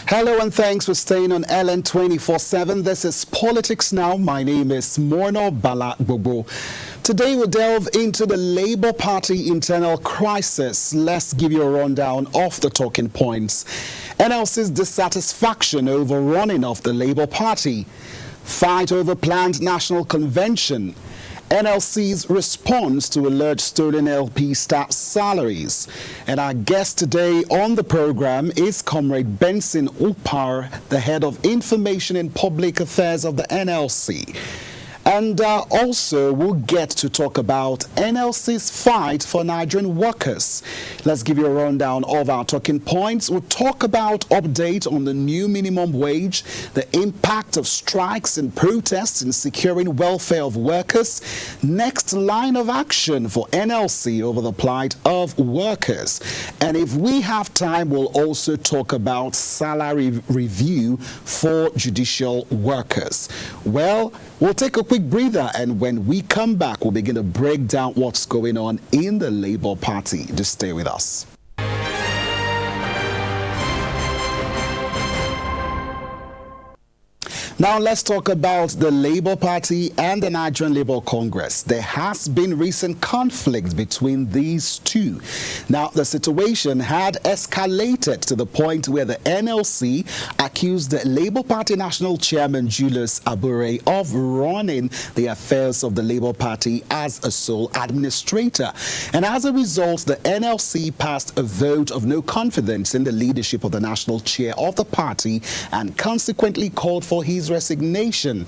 Hello and thanks for staying on LN 24/7. This is Politics Now. My name is Morno Bala Bobo. Today we'll delve into the Labour Party internal crisis. Let's give you a rundown of the talking points. NLC's dissatisfaction over running of the Labour Party. Fight over planned national convention. NLC's response to alleged stolen LP staff salaries. And our guest today on the program is Comrade Benson Upar, the head of Information and Public Affairs of the NLC. And also, we'll get to talk about NLC's fight for Nigerian workers. Let's give you a rundown of our talking points. We'll talk about update on the new minimum wage, the impact of strikes and protests in securing welfare of workers, next line of action for NLC over the plight of workers. And if we have time, we'll also talk about salary review for judicial workers. Well, we'll take a quick breather, and when we come back, we'll begin to break down what's going on in the Labour Party. Just stay with us. Now let's talk about the Labour Party and the Nigerian Labour Congress. There has been recent conflict between these two. Now the situation had escalated to the point where the NLC accused the Labour Party National Chairman Julius Abure of running the affairs of the Labour Party as a sole administrator. And as a result, the NLC passed a vote of no confidence in the leadership of the national chair of the party and consequently called for his resignation.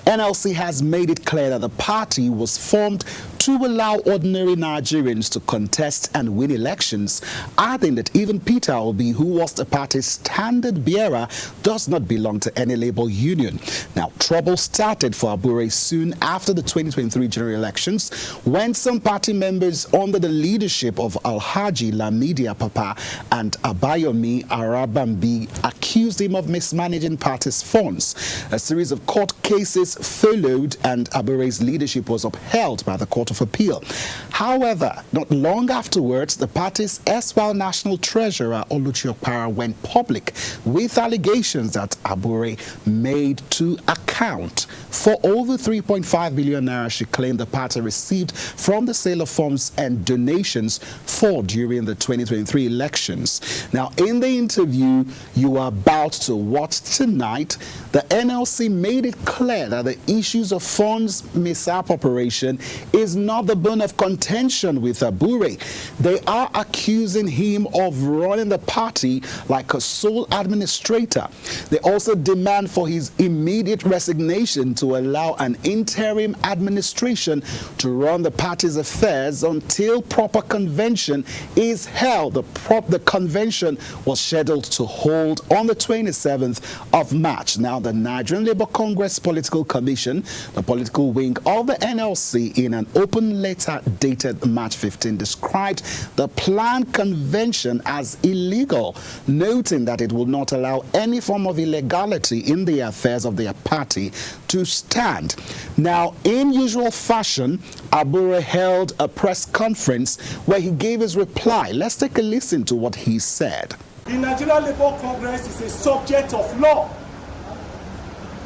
NLC has made it clear that the party was formed to allow ordinary Nigerians to contest and win elections, adding that even Peter Obi, who was the party's standard bearer, does not belong to any labor union. Now, trouble started for Abure soon after the 2023 general elections when some party members under the leadership of Alhaji Lamidi Apapa and Abayomi Arabambi accused him of mismanaging party's funds. A series of court cases followed and Abure's leadership was upheld by the Court of Appeal. However, not long afterwards, the party's erstwhile national treasurer Oluchi Okpara went public with allegations that Abure made to account for over 3.5 billion naira she claimed the party received from the sale of funds and donations for during the 2023 elections. Now, in the interview you are about to watch tonight, the NLC made it clear that the issues of funds misappropriation is not the bone of contention with Abure. They are accusing him of running the party like a sole administrator. They also demand for his immediate resignation to allow an interim administration to run the party's affairs until proper convention is held. The convention was scheduled to hold on the 27th of March. Now, the Nigerian Labour Congress Political Commission, the political wing of the NLC, in an open letter dated March 15, described the planned convention as illegal, noting that it will not allow any form of illegality in the affairs of their party to stand. Now, in usual fashion, Abure held a press conference where he gave his reply. Let's take a listen to what he said. The Nigerian Labour Congress is a subject of law.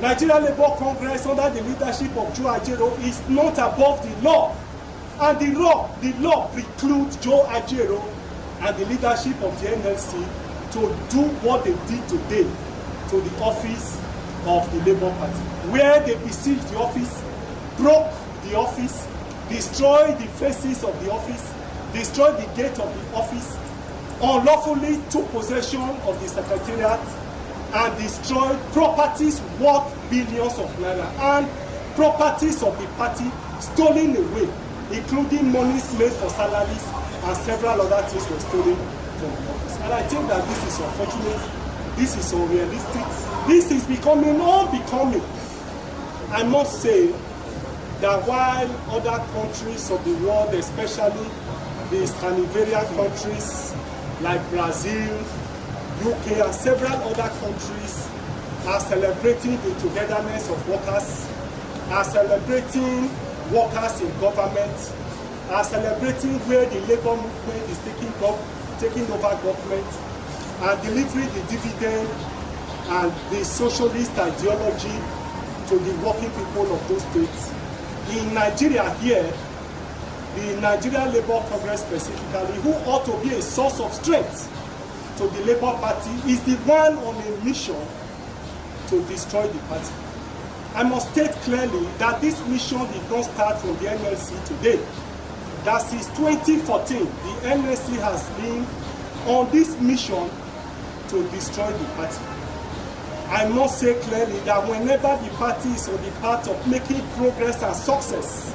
Nigerian Labour Congress, under the leadership of Joe Ajero, is not above the law. And the law precludes Joe Ajero and the leadership of the NLC to do what they did today to the office of the Labour Party, where they besieged the office, broke the office, destroyed the faces of the office, destroyed the gate of the office, unlawfully took possession of the secretariat, and destroyed properties worth billions of naira and properties of the party stolen away, including monies made for salaries and several other things were stolen from the office. And I think that this is unfortunate, this is unrealistic, this is becoming unbecoming. I must say that while other countries of the world, especially the Scandinavian countries like Brazil, UK and several other countries are celebrating the togetherness of workers, are celebrating workers in government, are celebrating where the labor movement is taking over government and delivering the dividend and the socialist ideology to the working people of those states. In Nigeria here, the Nigerian Labour Congress specifically, who ought to be a source of strength to the Labour Party, is the one on a mission to destroy the party. I must state clearly that this mission did not start from the NLC today. That since 2014, the NLC has been on this mission to destroy the party. I must say clearly that whenever the party is on the path of making progress and success,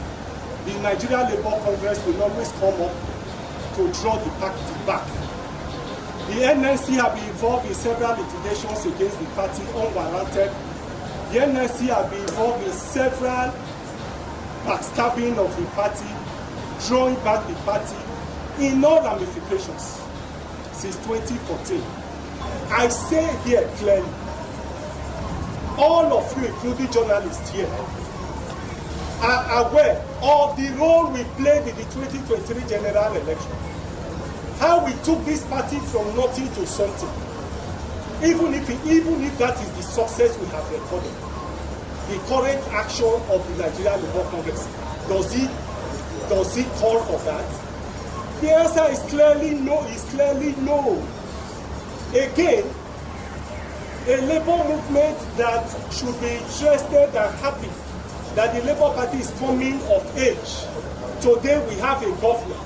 the Nigerian Labour Congress will always come up to draw the party back. The NLC have been involved in several litigations against the party unwarranted. The NLC have been involved in several backstabbing of the party, drawing back the party in all ramifications since 2014. I say here clearly, all of you, including journalists here, are aware of the role we played in the 2023 general election. How we took this party from nothing to something. Even if that is the success we have recorded. The current action of the Nigerian Labour Congress, does it call for that? The answer is clearly no. Again, a labor movement that should be interested and happy that the Labour Party is coming of age. Today we have a governor.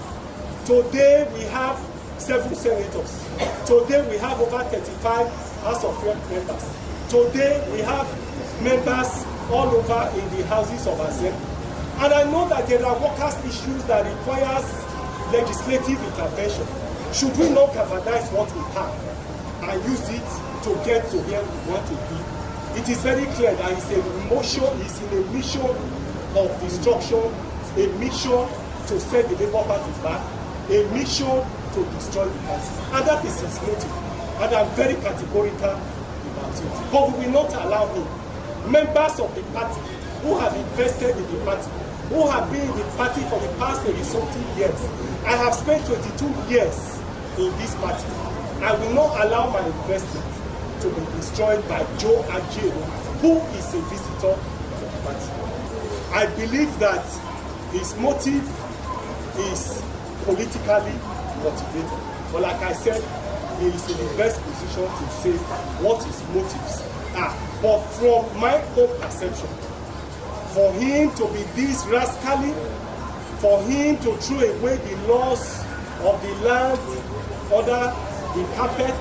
Today we have 7 senators. Today we have over 35 House of Rep members. Today we have members all over in the houses of assembly. And I know that there are workers' issues that requires legislative intervention. Should we not galvanize what we have and use it to get to where we want to be? It is very clear that it's in a mission of destruction, a mission to set the Labour Party back, a mission to destroy the party. And that is his motive. And I'm very categorical about it. But we will not allow him. Members of the party who have invested in the party, who have been in the party for the past 30-something years. I have spent 22 years in this party. I will not allow my investment to be destroyed by Joe Abure, who is a visitor to the party. I believe that his motive is politically motivated. But like I said, he is in the best position to say what his motives are. But from my own perception, for him to be this rascally, for him to throw away the laws of the land under the carpet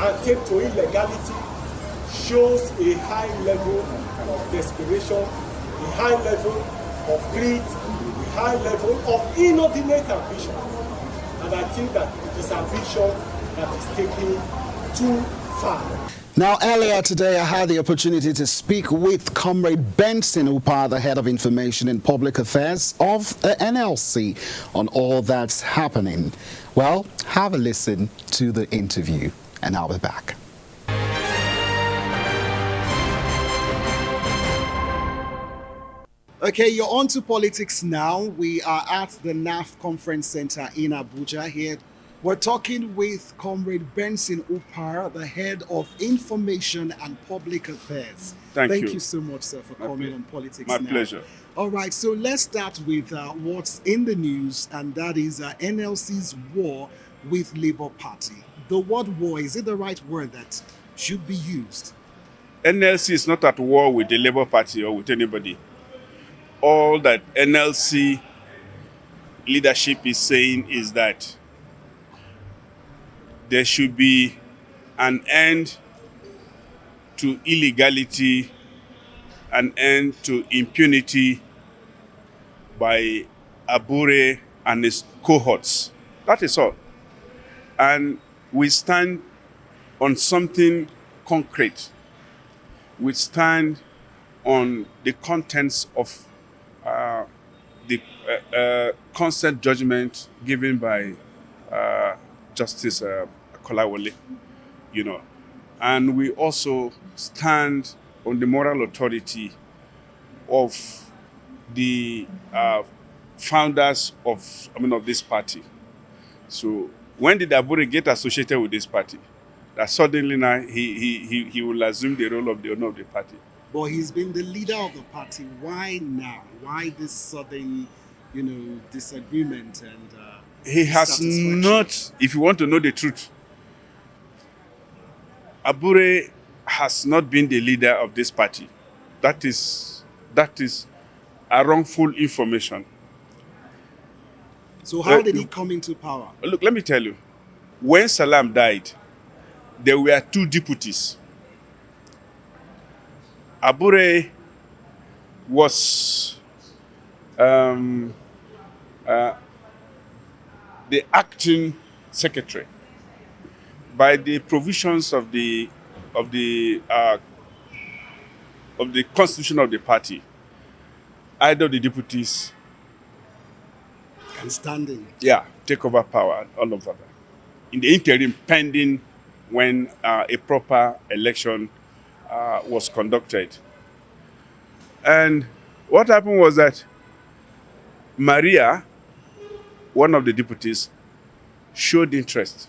and take to illegality shows a high level of desperation, a high level of greed, a high level of inordinate ambition. And I think that it is ambition that is taking too far. Now, earlier today, I had the opportunity to speak with Comrade Benson Upar, the Head of Information and Public Affairs of the NLC, on all that's happening. Well, have a listen to the interview, and I'll be back. Okay, you're on to politics now. We are at the NAF Conference Center in Abuja here. We're talking with Comrade Benson Upar, the Head of Information and Public Affairs. Thank you so much, sir, for coming on Politics Now. My pleasure. All right, so let's start with what's in the news, and that is NLC's war with Labour Party. The word war, is it the right word that should be used? NLC is not at war with the Labour Party or with anybody. All that NLC leadership is saying is that there should be an end to illegality, an end to impunity by Abure and his cohorts. That is all. And we stand on something concrete. We stand on the contents of the consent judgment given by Justice Kolawole, and we also stand on the moral authority of the founders of this party. So when did Abure get associated with this party? that suddenly now he will assume the role of the owner of the party. But he's been the leader of the party. Why now? Why this sudden, disagreement and He has dissatisfaction? not, if you want to know the truth, Abure has not been the leader of this party. That is a wrongful information. So how did he come into power? Look, let me tell you. When Salam died, there were two deputies. Abure was the acting secretary. By the provisions of the constitution of the party, either of the deputies And standing. take over power and all of that. In the interim, pending when a proper election was conducted. And what happened was that Maria, one of the deputies, showed interest.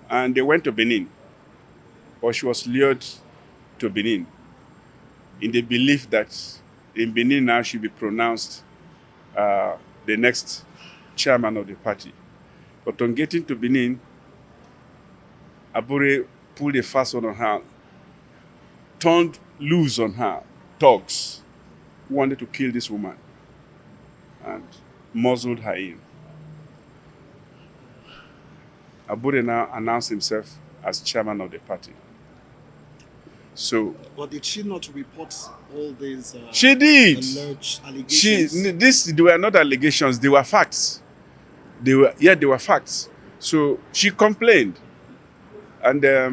And they went to Benin, or she was lured to Benin, in the belief that in Benin now she'll be pronounced the next chairman of the party. But on getting to Benin, Abure pulled a fast one on her, turned loose on her thugs who wanted to kill this woman, and muzzled her in. Abure now announced himself as chairman of the party. So, but did she not report all these she did. alleged allegations? They were not allegations, they were facts. They were facts. So she complained, and there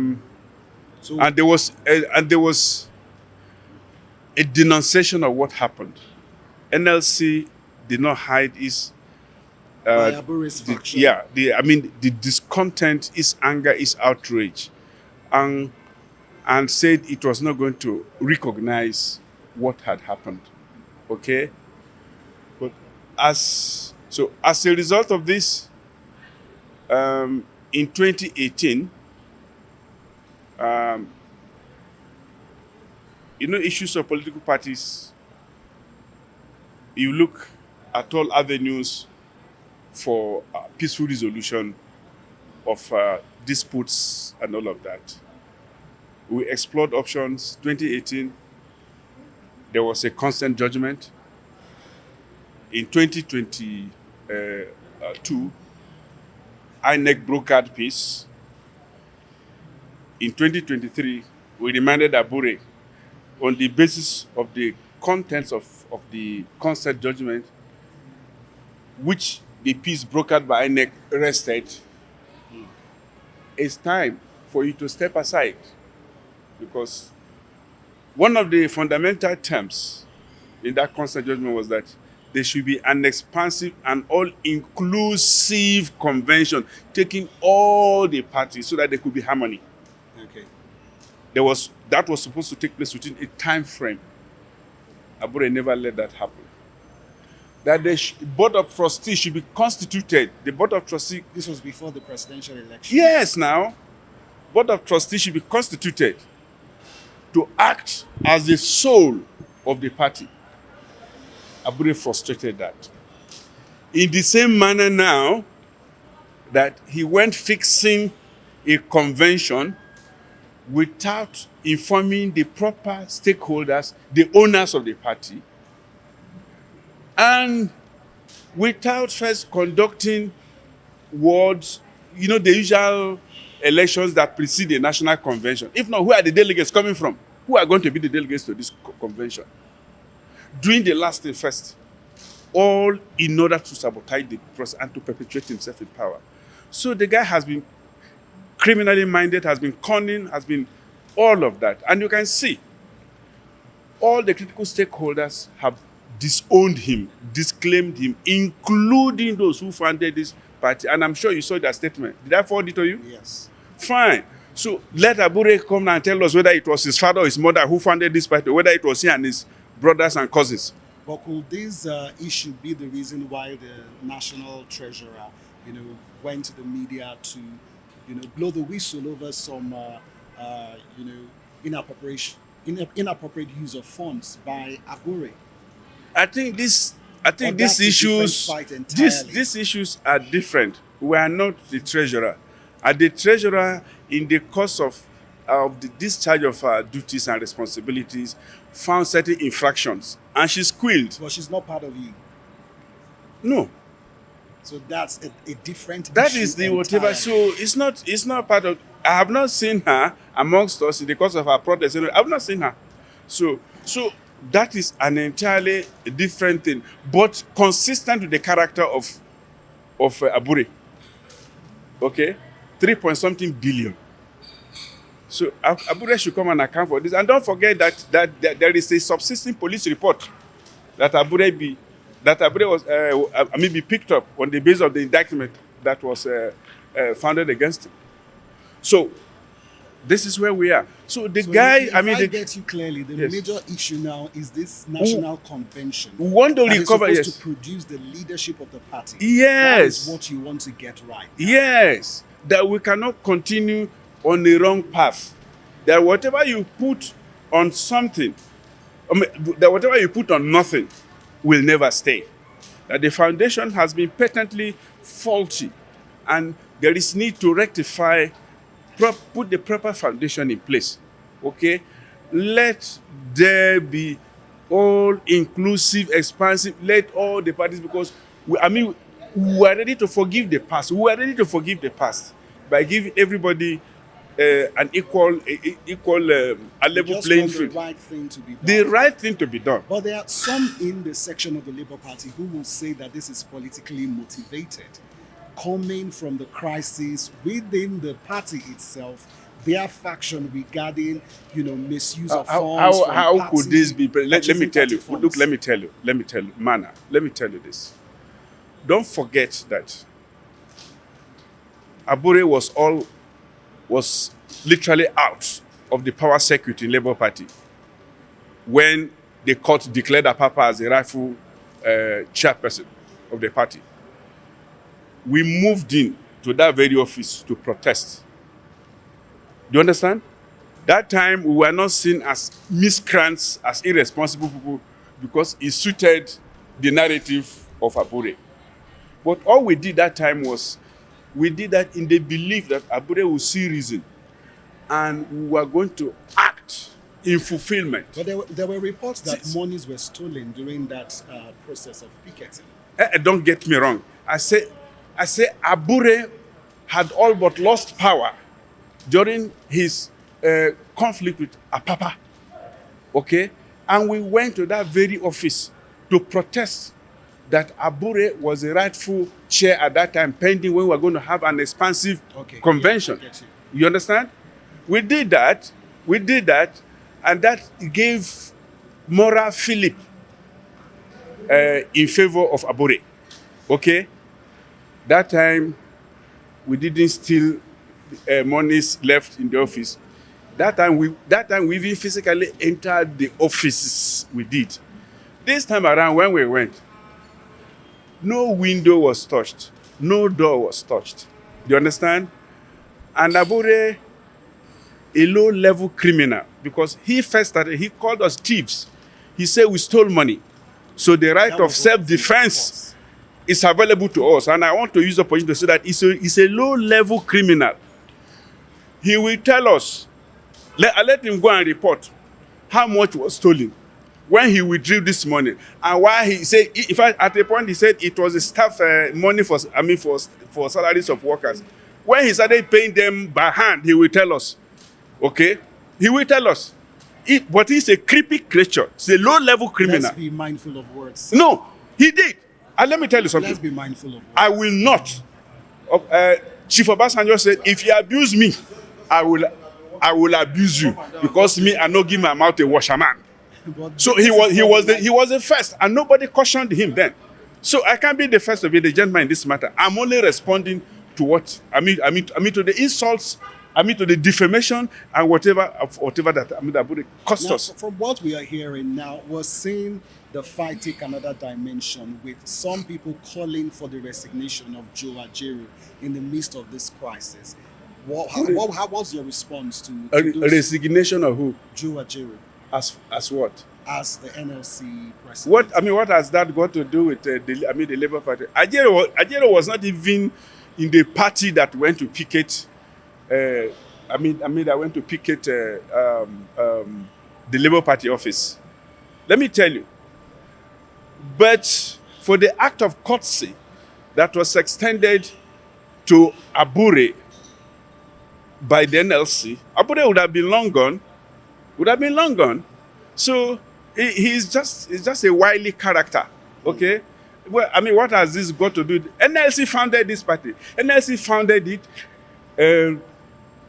was a denunciation of what happened. NLC did not hide its by Abure's faction. the discontent, its anger, its outrage, and said it was not going to recognize what had happened. Okay? But as a result of this, in 2018, issues of political parties, you look at all avenues for peaceful resolution of disputes and all of that. We explored options. 2018, there was a consent judgment. In 2022, INEC brokered peace. In 2023, we remanded Abure on the basis of the contents of the consent judgment, which the peace brokered by INEC rested. It's time for you to step aside, because one of the fundamental terms in that consent judgment was that there should be an expansive and all-inclusive convention taking all the parties so that there could be harmony. Okay. That was supposed to take place within a time frame. Abure never let that happen. That the board of trustees should be constituted. The board of trustees. This was before the presidential election. Yes, now, board of trustees should be constituted to act as the soul of the party. Abure frustrated that. In the same manner now, that he went fixing a convention without informing the proper stakeholders, the owners of the party, and without first conducting the usual elections that precede the national convention. If not, who are the delegates coming from? Who are going to be the delegates to this convention? Doing the last thing first, all in order to sabotage the process and to perpetuate himself in power. So the guy has been criminally minded, has been cunning, has been all of that. And you can see, all the critical stakeholders have disowned him, disclaimed him, including those who founded this party. And I'm sure you saw that statement. Did I forward it to you? Yes. Fine. So let Abure come and tell us whether it was his father or his mother who founded this party, whether it was he and his brothers and cousins. But could this issue be the reason why the national treasurer, went to the media to blow the whistle over some, inappropriate use of funds by Abure. I think this. I think Or these that's a different issues. fight entirely. These issues are different. We are not the treasurer. At the treasurer, in the course of the discharge of her duties and responsibilities, found certain infractions, and she squealed. But she's not part of you. No, So that's a different that issue is the whatever. entirely. So it's not part of. I have not seen her amongst us in the course of her protest. I have not seen her. So that is an entirely different thing, but consistent with the character of Abure. Okay, 3 point something billion. So Abure should come and account for this. And don't forget that there is a subsisting police report that Abure was be picked up on the basis of the indictment that was founded against him. So this is where we are. So the So guy, if I get you clearly, the Yes. major issue now is this national convention. we want to that is recover. supposed Yes, to produce the leadership of the party. Yes. That is what you want to get right. yes, that we cannot continue on the wrong path. That whatever you put on something, that whatever you put on nothing will never stay. That the foundation has been patently faulty, and there is need to rectify, put the proper foundation in place. Okay, let there be all-inclusive, expansive. Let all the parties, because we are ready to forgive the past. We are ready to forgive the past by giving everybody an equal, a level Just playing want the field. right thing to be done. The right thing to be done. But there are some in the section of the Labour Party who will say that this is politically motivated, coming from the crisis within the party itself, their faction regarding, misuse of funds. from How party could this be? Let me purchasing tell party you. funds. Look, let me tell you, Mana. Let me tell you this. Don't forget that Abure was literally out of the power circuit in Labour Party when the court declared Apapa as a rightful chairperson of the party. We moved in to that very office to protest. Do you understand? That time we were not seen as miscreants, as irresponsible people, because it suited the narrative of Abure. But all we did that time was, we did that in the belief that Abure would see reason, and we were going to act in fulfillment. But there were reports that monies were stolen during that process of picketing. Don't get me wrong. I say Abure had all but lost power during his conflict with Apapa. Okay? And we went to that very office to protest that Abure was the rightful chair at that time, pending when we were going to have an expansive convention. Yeah, I get you. You understand? We did that, and that gave moral fillip in favor of Abure. Okay? That time, we didn't steal monies left in the office. That time we even physically entered the offices. We did. This time around, when we went, no window was touched, no door was touched. Do you understand? And Abure, a low-level criminal, because he first started, he called us thieves. He said we stole money. So the right That of was self-defense is available to us. And I want to use the opportunity to say that he's a low-level criminal. He will tell us, I let him go and report how much was stolen when he withdrew this money, and why he said, in fact, at a point he said it was a staff money for salaries of workers. When he started paying them by hand, he will tell us. Okay, he will tell us. But he's a creepy creature. He's a low-level criminal. Let's be mindful of words. No, he did. And let me tell you something. Let's be mindful of words. I will not. Chief Obasanjo said, if you abuse me, I will abuse you, because me, I no give my mouth a washerman. But So he was the first, and nobody cautioned him then. So I can't be the first to be the gentleman in this matter. I'm only responding to what I mean to the insults, to the defamation, and whatever that would cost now, us. from what we are hearing now, we're seeing the fight take another dimension, with some people calling for the resignation of Joe Ajaero in the midst of this crisis. How was your response to A those resignation of who? Joe Ajero As what? as the NLC president? What has that got to do with the Labour Party? Ajero was not even in the party that went to picket. That went to picket the Labour Party office. Let me tell you. But for the act of courtesy that was extended to Abure by the NLC, Abure would have been long gone. So he's just a wily character, okay? Well, what has this got to do? NLC founded this party. NLC founded it,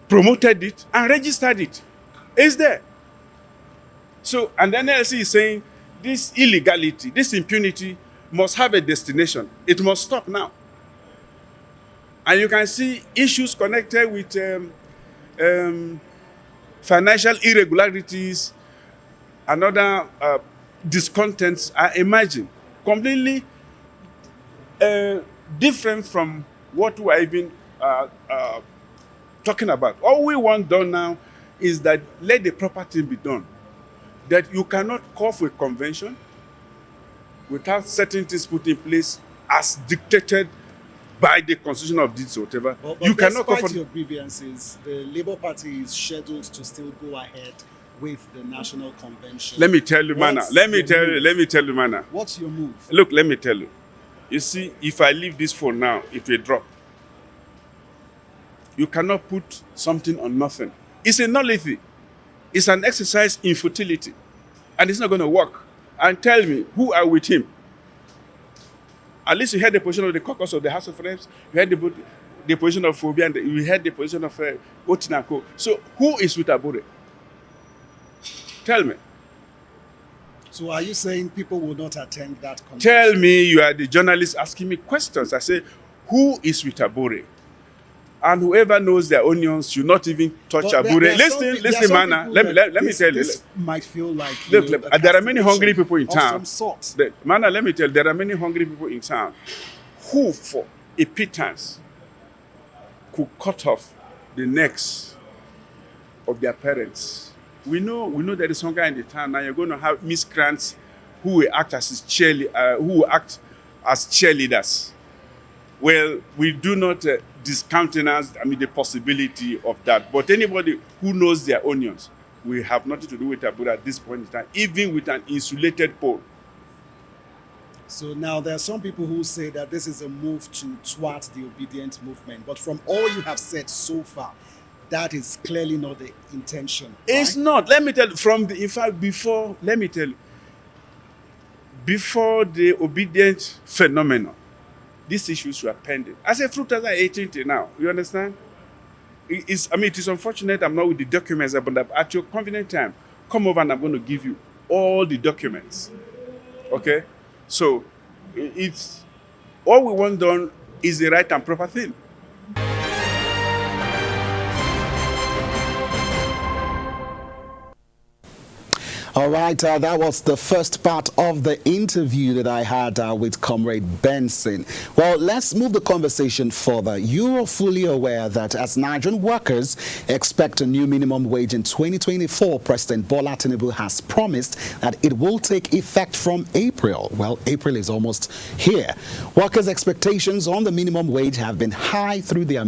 promoted it, and registered it. It's there. So, and the NLC is saying this illegality, this impunity must have a destination. It must stop now. And you can see issues connected with financial irregularities and other discontents are emerging, completely different from what we are even talking about. All we want done now is that let the proper thing be done. That you cannot call for a convention without certain things put in place as dictated by the constitution of this or whatever. But you cannot call despite for your grievances, the Labour Party is scheduled to still go ahead with the national convention. Let me tell you, Mana. What's Let me your tell you. move? Let me tell you, Mana. What's your move? Look, let me tell you. You see, if I leave this phone now, it will drop. You cannot put something on nothing. It's a nullity. It's an exercise in futility. And it's not going to work. And tell me, who are with him? At least you heard the position of the caucus of the House of Reps. You heard the position of Phobia, and you heard the position of Otinako. So who is with Abure? Tell me. So are you saying people will not attend that convention? Tell me, you are the journalist asking me questions. I say, who is with Abure? And whoever knows their onions should not even touch But Abure. there are Listen, some Mana. people Let me that tell you. This might feel like Look, a there are many hungry castigation people in of town. some sort. Mana, let me tell you, there are many hungry people in town who, for a pittance, could cut off the necks of their parents. We know there is hunger in the town. Now you're going to have miscreants who will act as cheerleaders. Well, we do not discountenance the possibility of that. But anybody who knows their onions, we have nothing to do with Abure at this point in time, even with an insulated poll. So now there are some people who say that this is a move to thwart the obedient movement. But from all you have said so far, that is clearly not the intention. It's right? not. Let me tell you, before the obedient phenomenon, these issues were pending. As a fruit as I 18 till now, you understand? It is unfortunate I'm not with the documents, but at your convenient time, come over and I'm going to give you all the documents. Okay? So, it's all we want done is the right and proper thing. All right, that was the first part of the interview that I had with Comrade Benson. Well, let's move the conversation further. You are fully aware that as Nigerian workers expect a new minimum wage in 2024, President Bola Tinubu has promised that it will take effect from April. Well, April is almost here. Workers' expectations on the minimum wage have been high through their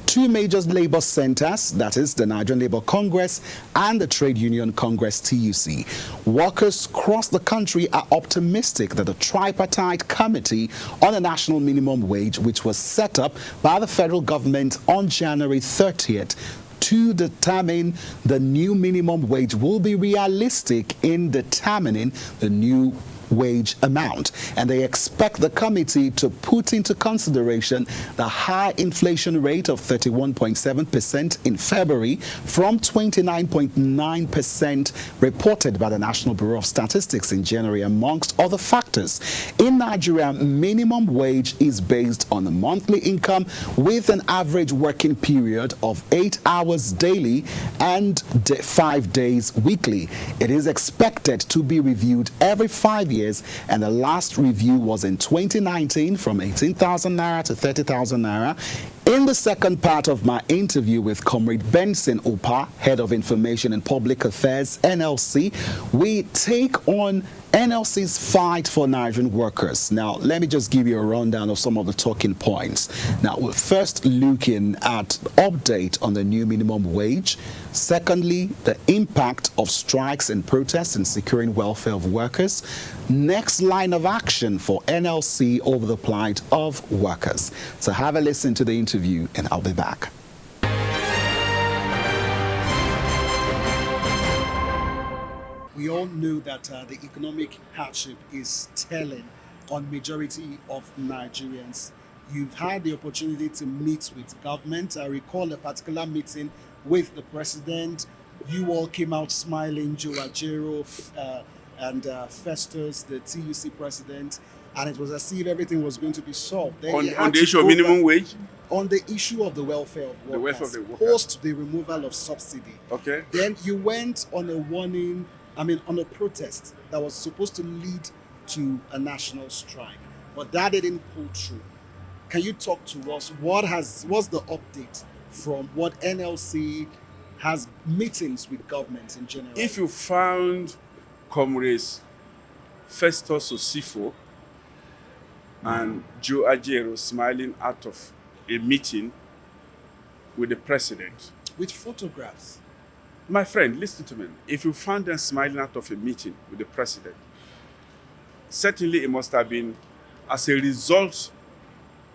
two major labor centers, that is the Nigerian Labour Congress and the Trade Union Congress TUC. Workers across the country are optimistic that the tripartite committee on a national minimum wage, which was set up by the federal government on January 30th, to determine the new minimum wage, will be realistic in determining the new wage amount, and they expect the committee to put into consideration the high inflation rate of 31.7% in February from 29.9% reported by the National Bureau of Statistics in January, amongst other factors. In Nigeria, minimum wage is based on a monthly income with an average working period of 8 hours daily and 5 days weekly. It is expected to be reviewed every 5 years, and the last review was in 2019 from 18,000 naira to 30,000 naira. In the second part of my interview with Comrade Benson Opa, Head of Information and Public Affairs, NLC, we take on NLC's fight for Nigerian workers. Now, let me just give you a rundown of some of the talking points. Now, we're first looking at update on the new minimum wage. Secondly, the impact of strikes and protests in securing welfare of workers. Next line of action for NLC over the plight of workers. So have a listen to the interview and I'll be back. We all know that the economic hardship is telling on majority of Nigerians. You've had the opportunity to meet with government. I recall a particular meeting with the president. You all came out smiling, Joe Ajero and Festus, the TUC president, and it was as if everything was going to be solved. Then On the issue of minimum wage? On the issue of the welfare of workers, the welfare of the workers. Post the removal of subsidy. Okay. Then you went on on a protest that was supposed to lead to a national strike, but that didn't pull through. Can you talk to us? What's the update from what NLC has meetings with governments in general? If you found comrades Festus Osifo and Joe Ajero smiling out of a meeting with the president, with photographs. My friend, listen to me. If you found them smiling out of a meeting with the president, certainly it must have been as a result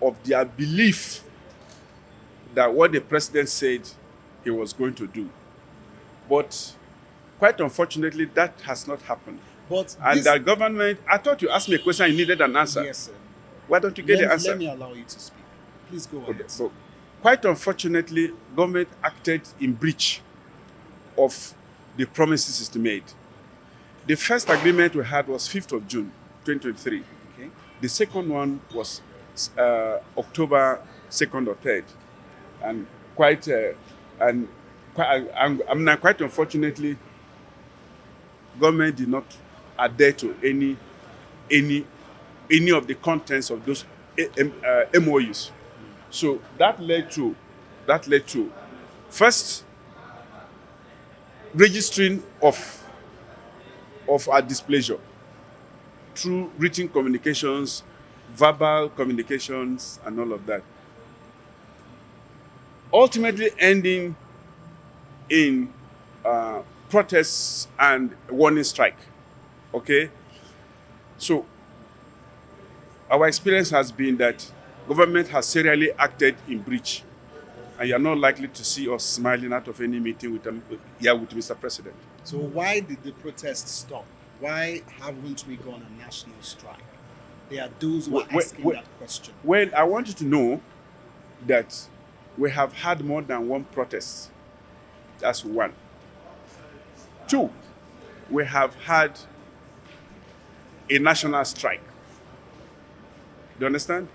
of their belief that what the president said he was going to do. But quite unfortunately, that has not happened. And the government, I thought you asked me a question, you needed an answer. Yes, sir. Why don't you get the answer? Let me allow you to speak. Please go ahead. So, quite unfortunately, government acted in breach of the promises it made. The first agreement we had was 5th of June, 2023. Okay. The second one was October 2nd or 3rd. And quite unfortunately, government did not adhere to any of the contents of those MOUs. So that led to first registering of our displeasure through written communications, verbal communications, and all of that. Ultimately ending in protests and warning strike. Okay? So our experience has been that government has serially acted in breach, and you're not likely to see us smiling out of any meeting with Mr. President. So why did the protests stop? Why haven't we gone on national strike? There are those who are asking that question. Well, I want you to know that we have had more than one protest. That's one. Two, we have had a national strike. Do you understand?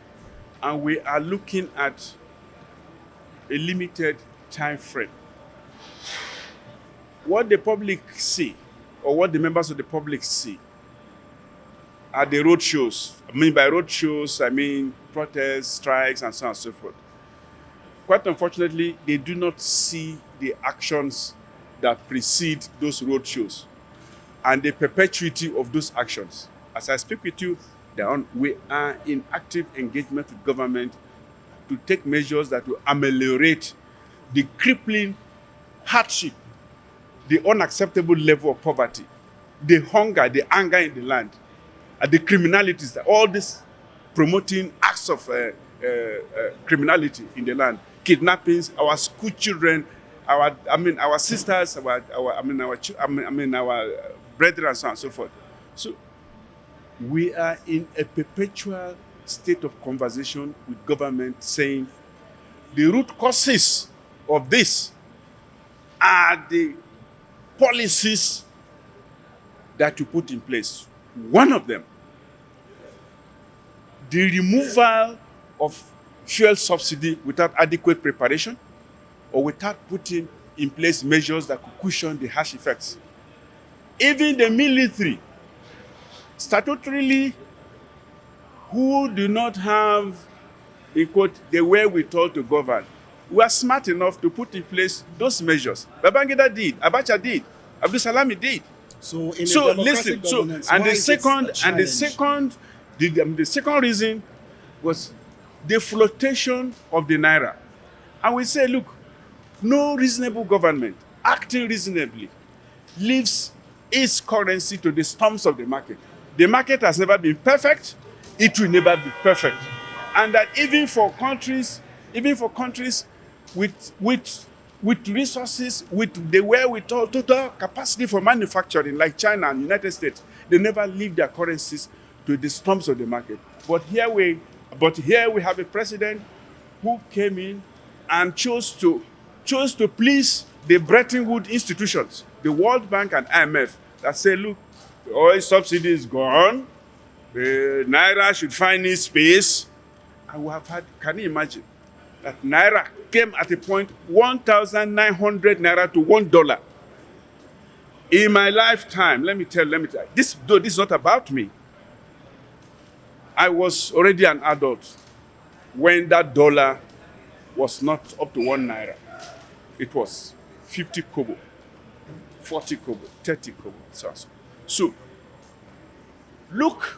And we are looking at a limited time frame. What the public see, or what the members of the public see, are the road shows. By road shows, I mean protests, strikes, and so on and so forth. Quite unfortunately, they do not see the actions that precede those road shows and the perpetuity of those actions. As I speak with you, we are in active engagement with government to take measures that will ameliorate the crippling hardship, the unacceptable level of poverty, the hunger, the anger in the land, and the criminalities, all this promoting acts of criminality in the land, kidnappings, our school children, our sisters, our brethren, and so on and so forth. So we are in a perpetual state of conversation with government saying the root causes of this are the policies that you put in place. One of them, the removal of fuel subsidy without adequate preparation or without putting in place measures that could cushion the harsh effects. Even the military, statutorily, who do not have in quote, the way we told to govern. We are smart enough to put in place those measures. Babangida did, Abacha did, Abdul Salami did. So in So a democratic listen, so governance, and why the is it second a challenge? the second reason was the flotation of the naira. And we say, look, no reasonable government acting reasonably leaves its currency to the storms of the market. The market has never been perfect, it will never be perfect. And that even for countries with resources, with the wherewithal, total capacity for manufacturing, like China and United States, they never leave their currencies to the storms of the market. But here we have a president who came in and chose to please the Bretton Woods institutions, the World Bank and IMF, that say, look, the oil subsidy is gone, the naira should find its space. And we have had, can you imagine, that naira came at a point 1,900 naira to $1. In my lifetime, let me tell you, this is not about me. I was already an adult when that dollar was not up to 1 naira. It was 50 kobo, 40 kobo, 30 kobo. So look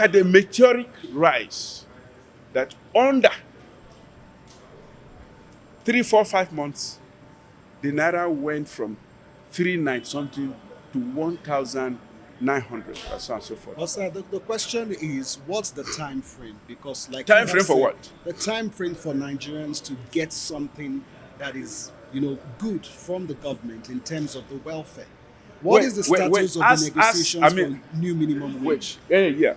at the meteoric rise that under 3, 4, 5 months, the naira went from 390 something to 1,900, and so on and so forth. Well, sir, the question is, what's the time frame? Because, like, Time frame for what? The time frame for Nigerians to get something that is, good from the government in terms of the welfare. What is the status of the negotiations for new minimum wage? Yeah.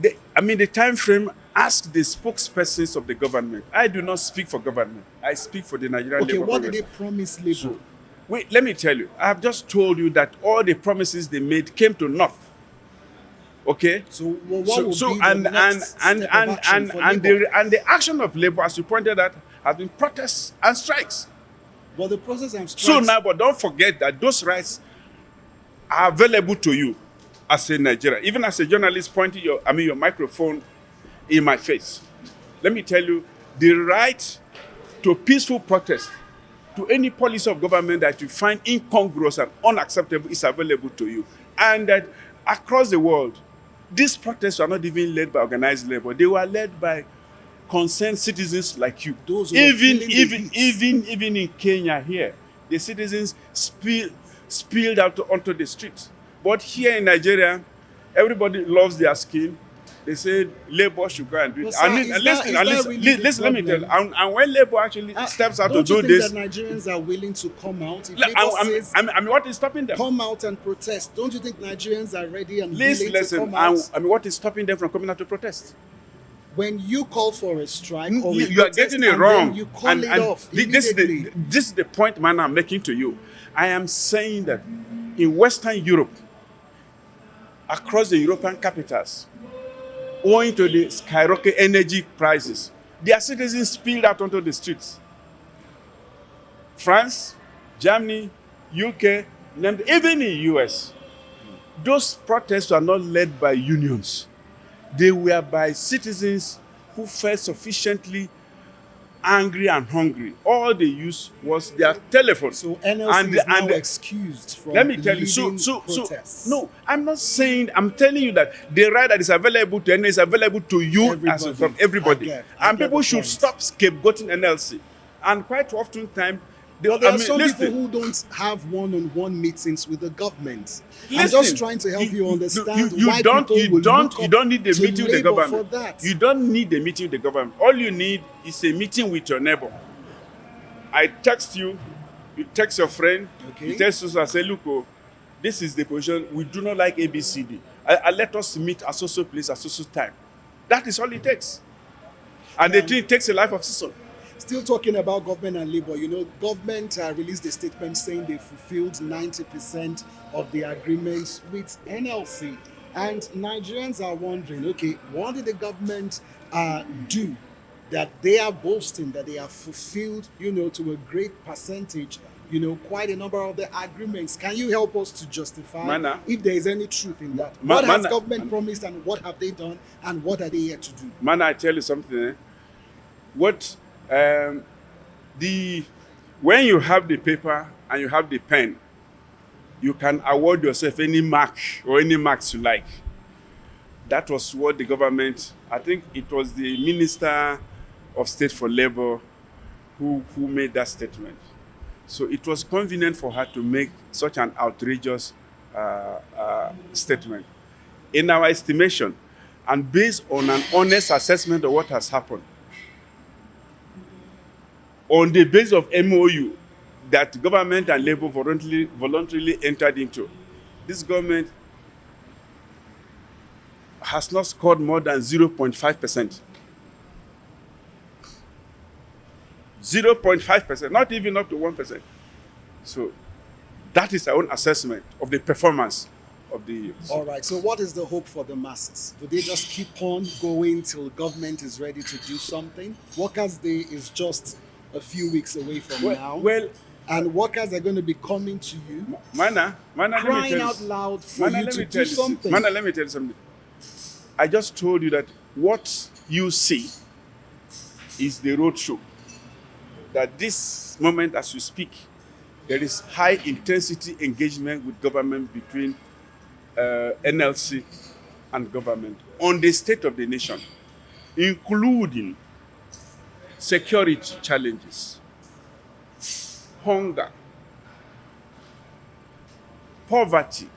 The time frame. Ask the spokespersons of the government. I do not speak for government. I speak for the Nigerian Labour What Congress. did they promise Labour? So, wait, let me tell you. I have just told you that all the promises they made came to naught. Okay. So what will be the next step of action for Labour? And the action of Labour, as you pointed out, has been protests and strikes. Well, the process and strikes. So now, but don't forget that those rights are available to you as a Nigerian. Even as a journalist pointing your microphone in my face. Let me tell you, the right to peaceful protest, to any policy of government that you find incongruous and unacceptable is available to you. And that across the world, these protests were not even led by organized labor. They were led by concerned citizens like you. Those even in Kenya here, the citizens spilled out onto the streets. But here in Nigeria, everybody loves their skin. They say labor should go and do it. Listen, let me tell you. And when labor actually steps out to do this, don't you think that Nigerians are willing to come out? If what is stopping them? Come out and protest. Don't you think Nigerians are ready and willing to come out? out? What is stopping them from coming out to protest? When you call for a strike or you are getting it wrong. You call it off immediately. This is the point, man, I'm making to you. I am saying that in Western Europe, across the European capitals, owing to the skyrocketing energy prices, their citizens spilled out onto the streets. France, Germany, UK, even in US, those protests were not led by unions. They were by citizens who felt sufficiently angry and hungry. All they used was their telephone. So NLC is now excused from let me tell you, protests. No, I'm not saying, I'm telling you that the right that is available to NLC is available to you from everybody. And people should stop scapegoating NLC. And quite often time, there are some people who don't have one-on-one meetings with the government. I'm just trying to help you understand why people will look up you don't need a meeting with the Labour government. for that. You don't need a meeting with the government. All you need is a meeting with your neighbor. I text you, you text your friend, you text us and say, look, this is the position. We do not like ABCD. Let us meet at social place at social time. That is all it takes. And the thing takes a life of season. Still talking about government and labor, government released a statement saying they fulfilled 90% of the agreements with NLC. And Nigerians are wondering, what did the government do that they are boasting that they have fulfilled, to a great percentage, quite a number of the agreements? Can you help us to justify if there is any truth in that? What has government promised and what have they done and what are they yet to do? I tell you something, What when you have the paper and you have the pen, you can award yourself any mark or any marks you like. That was what the government, I think it was the Minister of State for Labor who made that statement. So it was convenient for her to make such an outrageous statement. In our estimation, and based on an honest assessment of what has happened, on the basis of MOU that government and labor voluntarily entered into, this government has not scored more than 0.5%. 0.5%, not even up to 1%. So that is our own assessment of the performance of the... All right, so what is the hope for the masses? Do they just keep on going till government is ready to do something? Workers' Day is just a few weeks away from now. Well, and workers are going to be coming to you, Mana, crying out loud for you to do something. Mana, let me tell you something. I just told you that what you see is the road show. That this moment as we speak, there is high intensity engagement with government between NLC and government on the state of the nation, including security challenges, hunger, poverty,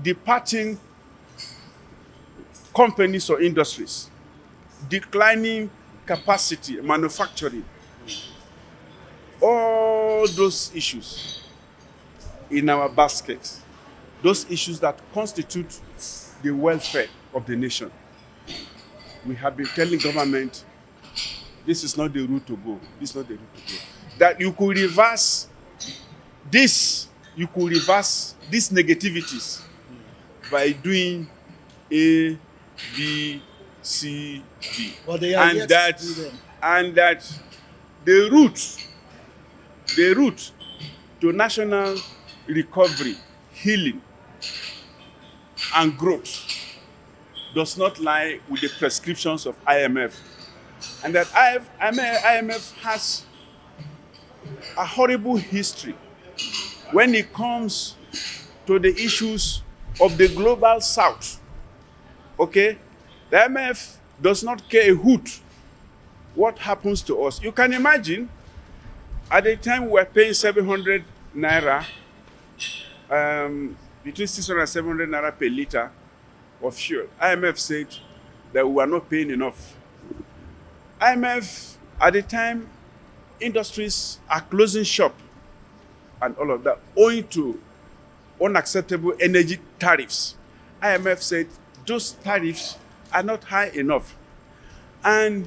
departing companies or industries, declining capacity, manufacturing, all those issues in our basket, those issues that constitute the welfare of the nation. We have been telling government, this is not the route to go. This is not the route to go. That you could reverse this, you could reverse these negativities by doing A, B, C, D. Well, they are yet to do them. And that the route to national recovery, healing, and growth does not lie with the prescriptions of IMF. And that IMF has a horrible history when it comes to the issues of the global south. Okay? The IMF does not care a hoot what happens to us. You can imagine, at the time we were paying 700 naira, between 600 and 700 naira per liter of fuel. IMF said that we were not paying enough. IMF, at the time, industries are closing shop and all of that, owing to unacceptable energy tariffs. IMF said those tariffs are not high enough. And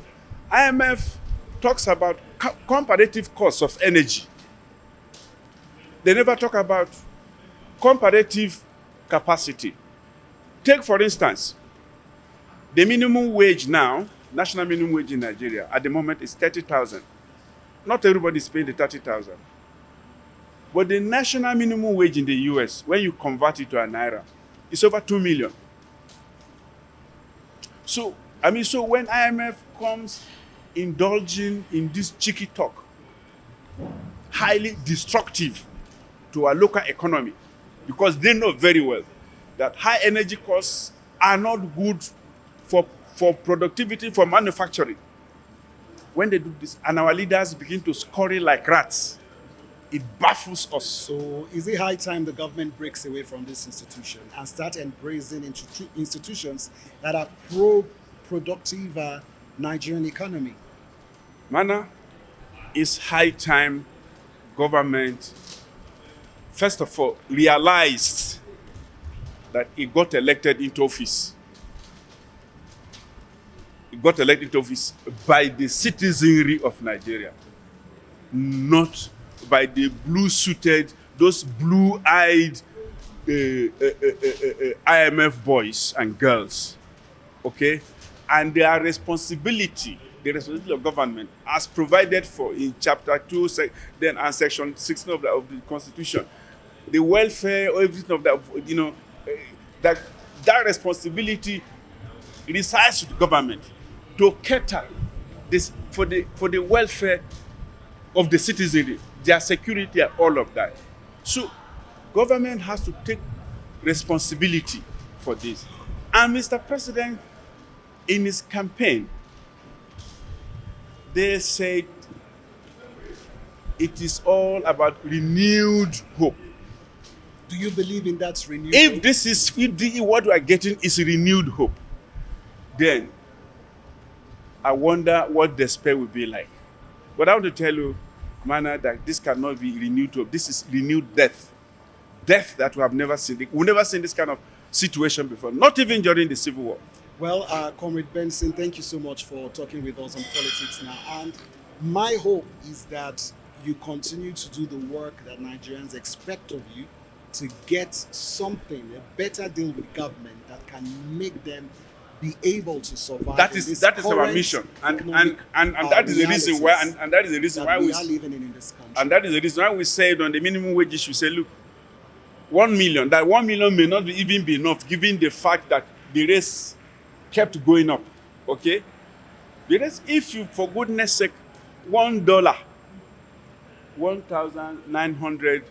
IMF talks about comparative costs of energy. They never talk about comparative capacity. Take, for instance, the minimum wage now, national minimum wage in Nigeria, at the moment is 30,000. Not everybody is paying the 30,000. But the national minimum wage in the US, when you convert it to a naira, is over 2 million. So when IMF comes indulging in this cheeky talk, highly destructive to our local economy, because they know very well that high energy costs are not good for productivity, for manufacturing. When they do this, and our leaders begin to scurry like rats, it baffles us. So is it high time the government breaks away from this institution and start embracing institutions that are pro-productive Nigerian economy? Mana, it's high time government, first of all, realized that it got elected into office. It got elected into office by the citizenry of Nigeria, not by the blue-suited, those blue-eyed IMF boys and girls, okay? And their responsibility, the responsibility of government, as provided for in Chapter 2, then and Section 16 of the Constitution, the welfare, everything of that, that responsibility resides with government to cater this for the welfare of the citizenry, their security and all of that. So government has to take responsibility for this. And Mr. President, in his campaign, they said it is all about renewed hope. Do you believe in that renewed If hope? this is what we are getting is renewed hope, then I wonder what despair will be like. But I want to tell you, Mana, that this cannot be renewed hope. This is renewed death. Death that we have never seen. We've never seen this kind of situation before, not even during the Civil War. Well, Comrade Benson, thank you so much for talking with us on politics now. And my hope is that you continue to do the work that Nigerians expect of you to get something, a better deal with government that can make them be able to survive. That is our mission, and that is the reason why, and that is the reason why we are living in this country. And that is the reason why we said on the minimum wage issue, say, look, 1 million. That 1 million may not even be enough, given the fact that the race kept going up. Okay, the race, if you, for goodness sake, $1, 1,900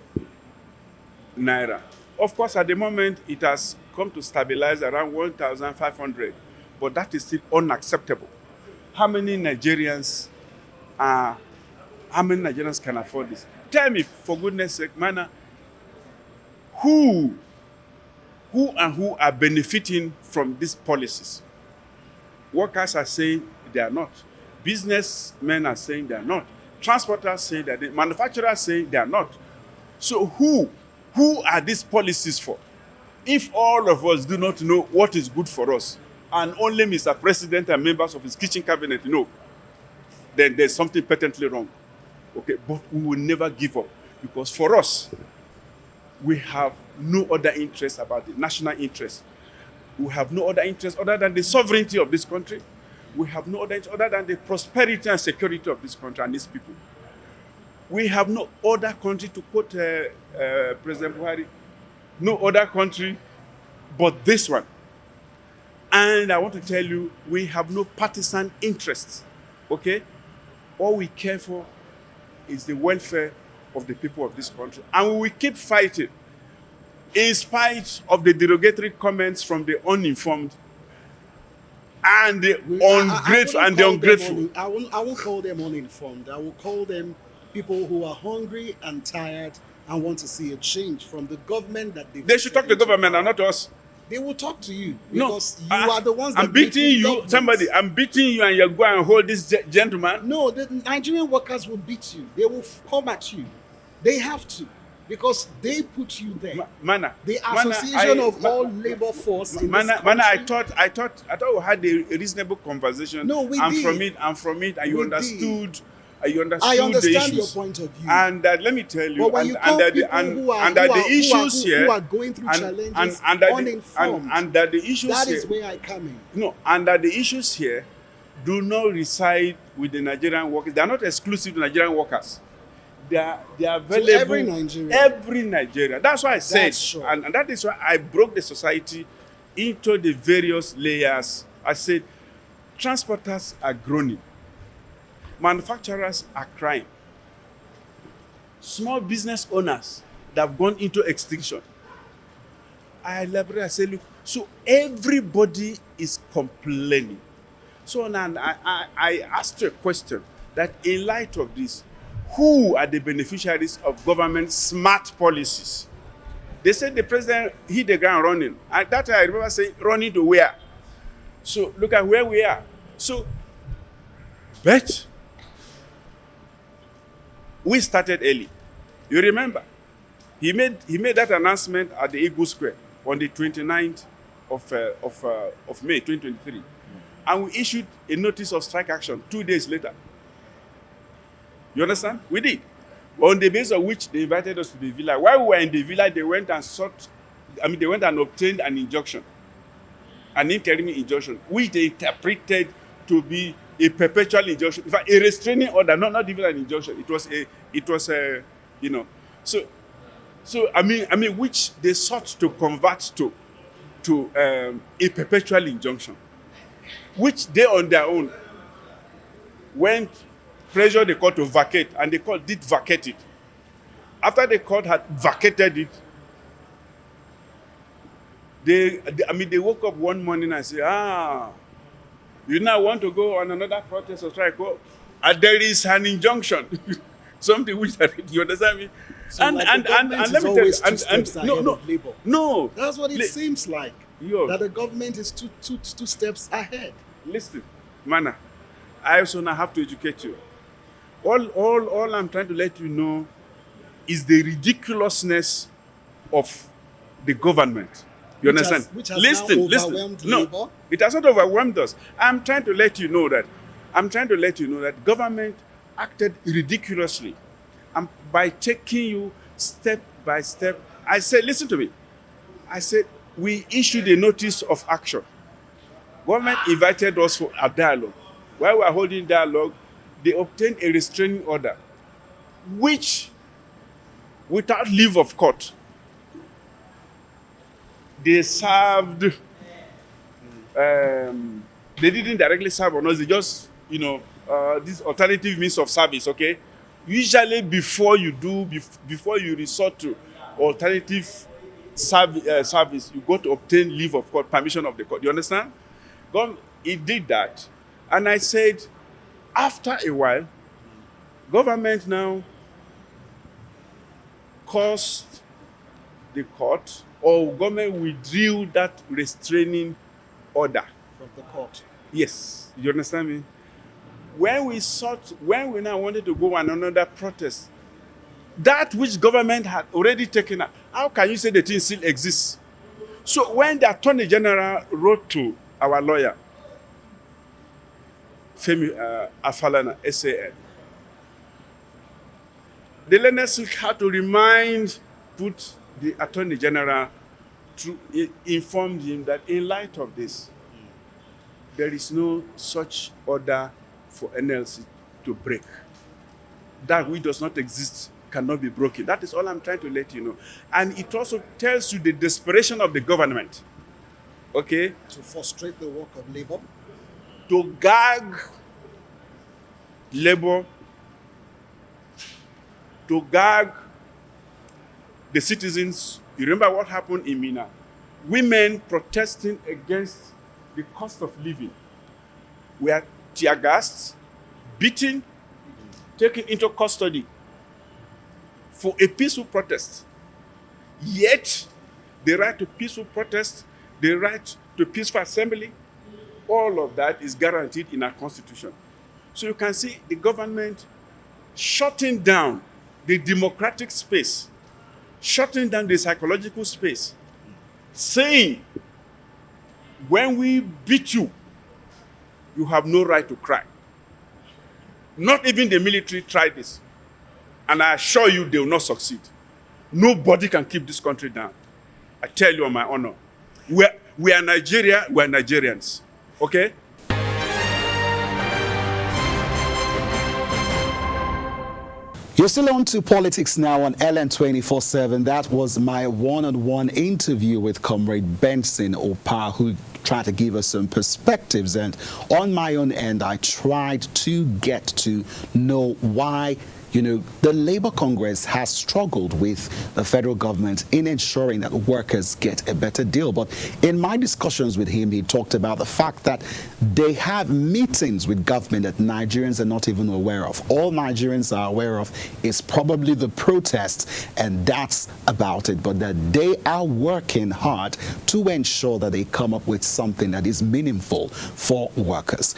naira. Of course, at the moment, it has come to stabilize around 1,500, but that is still unacceptable. How many Nigerians can afford this? Tell me, for goodness sake, Mana, who are benefiting from these policies? Workers are saying they are not. Businessmen are saying they are not. Transporters say that. Manufacturers say they are not. So who are these policies for? If all of us do not know what is good for us, and only Mr. President and members of his kitchen cabinet know, then there's something patently wrong. Okay, but we will never give up, because for us, we have no other interest about the national interest. We have no other interest other than the sovereignty of this country. We have no other interest other than the prosperity and security of this country and these people. We have no other country, to quote President Buhari, no other country but this one. And I want to tell you, we have no partisan interests, okay? All we care for is the welfare of the people of this country. And we will keep fighting in spite of the derogatory comments from the uninformed and the ungrateful and the ungrateful. I won't call them uninformed. I will call them people who are hungry and tired and want to see a change from the government that they should talk to the government and not to us. They will talk to you, because you are the ones that I'm beating you. Somebody, I'm beating you, and you go and hold this gentleman. No, the Nigerian workers will beat you. They will come at you. They have to, because they put you there. Mana, the association of all labor force in this country. Mana, I thought we had a reasonable conversation. No, we and did. from it, and you understood. I understand the your issues. point of view. And let me tell you, but when you call people who are going through challenges uninformed, and that the issues that here, is where I come in. No, and that the issues here do not reside with the Nigerian workers. They are not exclusive to Nigerian workers. They are available to every Nigerian. Every Nigerian. That's why I said, sure. and that is why I broke the society into the various layers. I said, transporters are groaning. Manufacturers are crying. Small business owners that have gone into extinction. I elaborate, I say, look, so everybody is complaining. So now I asked you a question, that in light of this, who are the beneficiaries of government smart policies? They said the president hit the ground running. And that I remember saying, running to where? So look at where we are. So, but we started early. You remember, he made that announcement at the Eagle Square on the 29th of May 2023. And we issued a notice of strike action 2 days later. You understand? We did. On the basis of which they invited us to the villa. While we were in the villa, they went and obtained an injunction, an interim injunction, which they interpreted to be a perpetual injunction, in fact, a restraining order, not even an injunction. It was a, you know, so I mean, which they sought to convert to a perpetual injunction. which they on their own went pressure the court to vacate, and the court did vacate it. After the court had vacated it, they woke up one morning and said, you now want to go on another protest or strike? And there is an injunction, something which, you understand me? So and let me tell you, no. That's what it seems like. That the government is two steps ahead. Listen, Mana, I also now have to educate you. All I'm trying to let you know is the ridiculousness of the government. You understand? Which has now overwhelmed Labour? No, it has not overwhelmed us. I'm trying to let you know that government acted ridiculously. And by taking you step by step, I said, listen to me. I said, we issued a notice of action. Government invited us for a dialogue. While we were holding dialogue, they obtained a restraining order, which, without leave of court, they served. They didn't directly serve on us. They just, this alternative means of service. Okay, usually before you resort to alternative service, you go to obtain leave of court, permission of the court. You understand? He did that, and I said, after a while, government now caused the court, or government withdrew that restraining order from the court. Yes, you understand me? When we now wanted to go on another protest, that which government had already taken up, how can you say the thing still exists? So when the Attorney General wrote to our lawyer, Femi Afalana, SAN, the learned silk had to put the Attorney General to inform him that in light of this, there is no such order for NLC to break. That which does not exist cannot be broken. That is all I'm trying to let you know. And it also tells you the desperation of the government, okay? To frustrate the work of Labour? To gag Labour, to gag the citizens. You remember what happened in Mina? Women protesting against the cost of living were tear gassed, beaten, taken into custody for a peaceful protest. Yet, the right to peaceful protest, the right to peaceful assembly, all of that is guaranteed in our constitution. So you can see the government shutting down the democratic space, shutting down the psychological space, saying, when we beat you, you have no right to cry. Not even the military tried this. And I assure you they will not succeed. Nobody can keep this country down. I tell you on my honor. We are Nigeria, we are Nigerians. Okay? You're still on to Politics Now on LN 24/7. That was my one-on-one interview with Comrade Benson Opa, who tried to give us some perspectives. And on my own end, I tried to get to know why the Labour Congress has struggled with the federal government in ensuring that workers get a better deal. But in my discussions with him, he talked about the fact that they have meetings with government that Nigerians are not even aware of. All Nigerians are aware of is probably the protests, and that's about it. But that they are working hard to ensure that they come up with something that is meaningful for workers.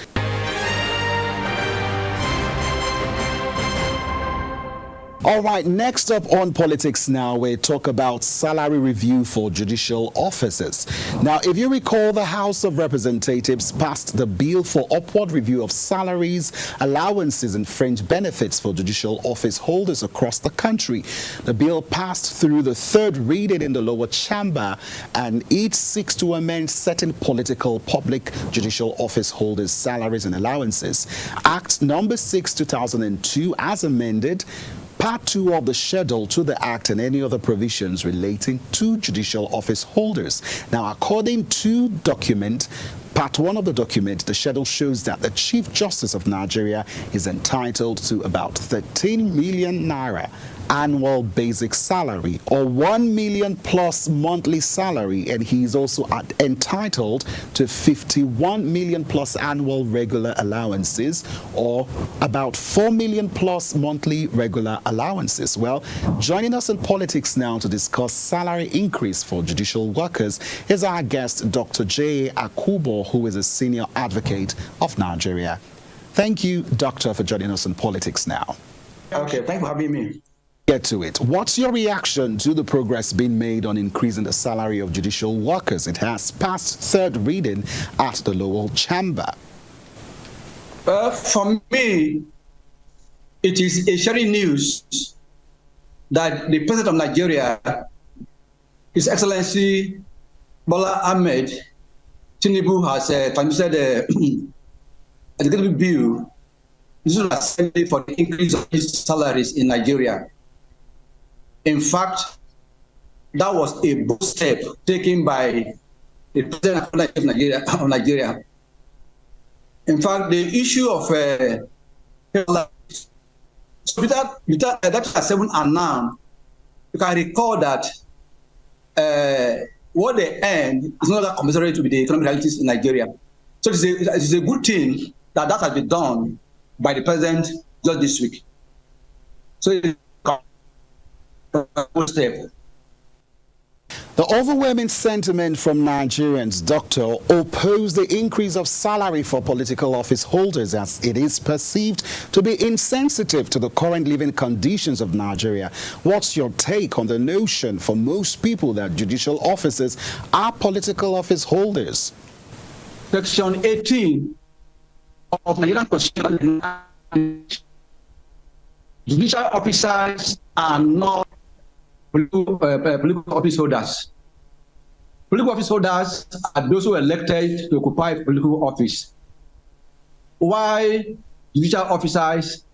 All right, next up on Politics Now, we talk about salary review for judicial officers. Now, if you recall, the House of Representatives passed the bill for upward review of salaries, allowances, and fringe benefits for judicial office holders across the country. The bill passed through the third reading in the lower chamber, and it seeks to amend certain political public judicial office holders' salaries and allowances. Act number 6, 2002, as amended, Part 2 of the schedule to the Act and any other provisions relating to judicial office holders. Now, according to document, Part 1 of the document, the schedule shows that the Chief Justice of Nigeria is entitled to about 13 million naira annual basic salary or 1 million plus monthly salary, and he is also entitled to 51 million plus annual regular allowances or about 4 million plus monthly regular allowances. Well, joining us in politics now to discuss salary increase for judicial workers is our guest, Dr. J. Akubo, who is a senior advocate of Nigeria. Thank you, Doctor, for joining us in politics now. Okay, thanks for having me. Get to it. What's your reaction to the progress being made on increasing the salary of judicial workers? It has passed third reading at the Lowell Chamber. For me, it is a sharing news that the President of Nigeria, His Excellency Bola Ahmed Tinubu, has transmitted an executive bill for the increase of his salaries in Nigeria. In fact, that was a bold step taken by the President of Nigeria. In fact, the issue of so without that 7 and now, you can recall that what they earn is not that commensurate with the economic realities in Nigeria. So it's a good thing that has been done by the President just this week. So it's a good step. The overwhelming sentiment from Nigerians, Doctor, oppose the increase of salary for political office holders as it is perceived to be insensitive to the current living conditions of Nigeria. What's your take on the notion for most people that judicial officers are political office holders? Section 18 of Nigerian Constitution, judicial officers are not political office holders. Political office holders are those who are elected to occupy political office. While judicial officers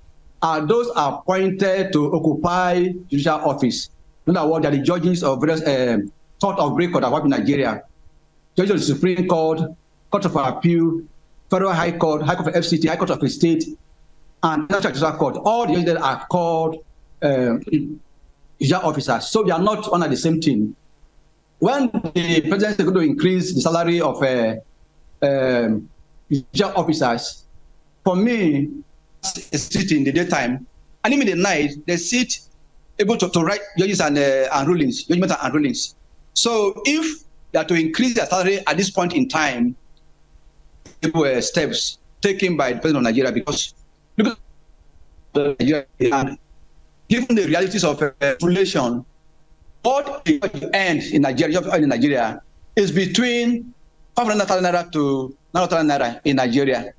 are those appointed to occupy judicial office. In other words, they are the judges of various Court of Great Court of Nigeria, judges of the Supreme Court, Court of Appeal, Federal High Court, High Court of FCT, High Court of the State, and National Judicial Court. All the judges that are called judicial officers. So they are not under the same team. When the president is going to increase the salary of judicial officers, for me, sitting in the daytime, and even in the night, they sit able to write judges and rulings, judgments and rulings. So if they are to increase their salary at this point in time, there were steps taken by the president of Nigeria because given the realities of inflation, what you earn in Nigeria is between 500,000 naira to 900,000 naira in Nigeria.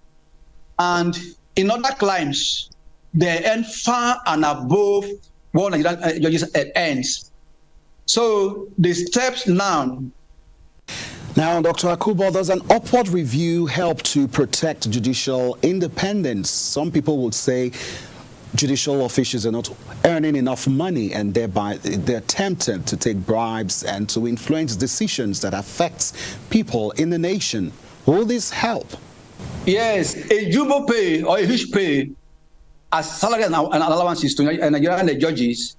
And in other climes, they earn far and above what Nigerian judges earns. So the steps now. Now, Dr. Akubo, does an upward review help to protect judicial independence? Some people would say judicial officials are not earning enough money and thereby they're tempted to take bribes and to influence decisions that affects people in the nation. Will this help? Yes, a jumbo pay or a huge pay as salary and allowances to Nigerian judges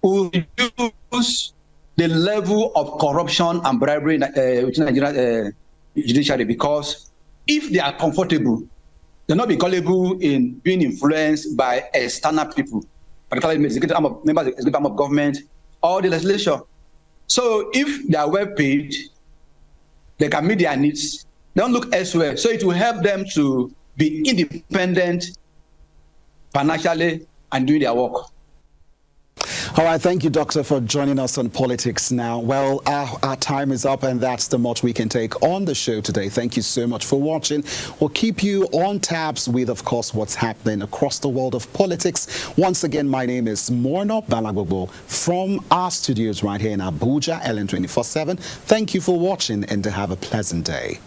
will reduce the level of corruption and bribery within Nigerian judiciary, because if they are comfortable, they'll not be gullible in being influenced by external people, particularly members of the executive arm of government or the legislature. So if they are well paid, they can meet their needs. They don't look elsewhere. So it will help them to be independent financially and doing their work. All right, thank you, Doctor, for joining us on Politics Now. Well, our time is up, and that's the much we can take on the show today. Thank you so much for watching. We'll keep you on tabs with, of course, what's happening across the world of politics. Once again, my name is Morno Balagbobo from our studios right here in Abuja, LN 24/7. Thank you for watching, and to have a pleasant day.